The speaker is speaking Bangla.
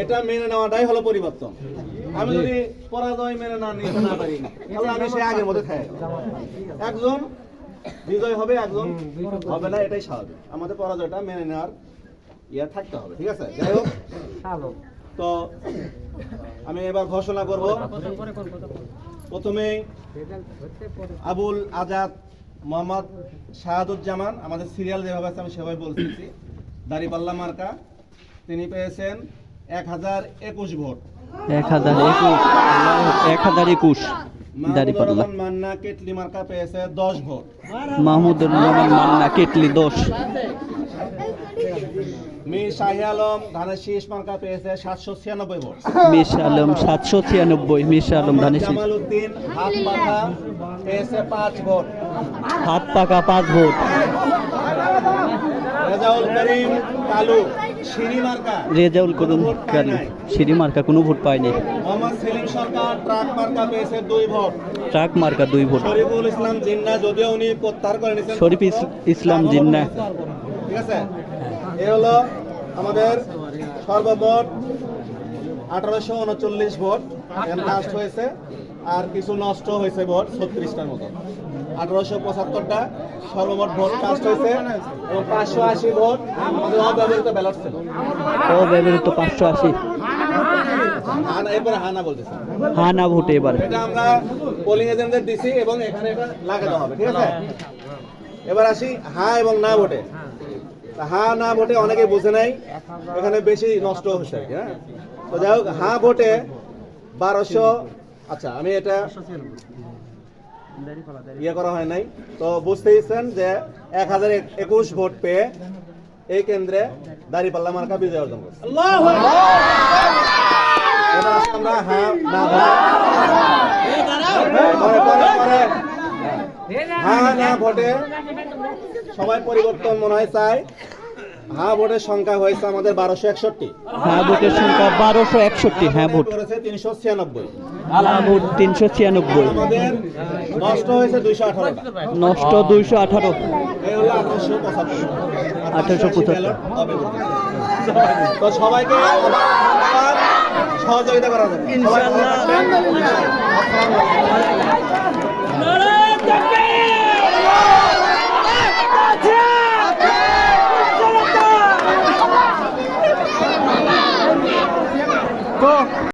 এটা মেনে নেওয়াটাই হলো পরিবর্তন। আমি যদি পরাজয় মেনে নিতে না পারি তাহলে আমি সে আগের মধ্যে থাকি। একজন বিজয় হবে, একজন হবে না, এটাই স্বাভাবিক। আমাদের পরাজয়টা মেনে নেওয়ার থাকতে হবে, ঠিক আছে? যাই হোক, তো আমি এবার ঘোষণা করব। প্রথমে আবুল আজাদ মোহাম্মদ শাহাদুজ্জামান, আমাদের সিরিয়াল যেভাবে আছে আমি সেভাবে বলতেছি, দাড়িপাল্লা মার্কা, তিনি পেয়েছেন 1021 ভোট। 1021 দাড়িপাল্লা। মান্না কেটলি মার্কা পেয়েছে 10 ভোট। মাহমুদুর রহমান মান্না কেটলি 10। মীর শাহী আলম ধানের শীষ মার্কা পেয়েছে 796 ভোট। মীর শাহ আলম 796। মীর শাহ আলম ধানের শীষ। জামালউদ্দিন হাত পাকা পেয়েছে 5 ভোট। হাত পাকা 5 ভোট। রেজাউল করিম কালু সিঁড়ি মার্কা, রেজাউল করিম কালু সিঁড়ি মার্কা কোনো ভোট পায়নি। মোহাম্মদ সেলিম সরকার ট্রাক মার্কা পেয়েছে 2 ভোট। ট্রাক মার্কা 2 ভোট। শরীফুল ইসলাম জিন্না, যদিও উনি প্রত্যাহার করে নিয়েছেন, শরীফ ইসলাম জিন্না, ঠিক আছে? এই হলো আমাদের সর্বমোট 1839 ভোট এখানে কাস্ট হয়েছে, আর কিছু নষ্ট হয়েছে ভোট 36টার মতো। 1875টা সর্বমোট ভোট কাস্ট হয়েছে এবং 580 ভোট আমাদের অব্যবহৃত ব্যালট ছিল। অব্যবহৃত 580। এরপরে হানা বলতেছে, হানা ভোটে এবার এটা আমরা পোলিং এজেন্টদের দিছি এবং এখানে এটা লাগাতে হবে, ঠিক আছে? এবার আসি হ্যাঁ এবং না ভোটে। হ্যাঁ না ভোটে অনেকে বুঝে নাই, এখানে বেশি নষ্ট হচ্ছে, হ্যাঁ। তো যাই হোক, হ্যাঁ ভোটে 1200, আচ্ছা আমি এটা করা হয় নাই, তো বুঝতেইছেন যে 1021 ভোট পেয়ে এই কেন্দ্রে দাড়িপাল্লা মার্কা বিজয় অর্জন করছে। এবার আমরা হ্যাঁ না হ্যাঁ না ভোটে সবাই পরিবর্তন মনে হয় চাই। হ্যাঁ ভোটের সংখ্যা হয়েছে আমাদের 1261। হ্যাঁ ভোটের সংখ্যা 1261। হ্যাঁ ভোট করেছে 396। ভোট 396। আমাদের নষ্ট হয়েছে 218টা। নষ্ট 218। এই হলো 1875। 1875। তো সবাইকে সহযোগিতা করা যাবে ইনশাআল্লাহ।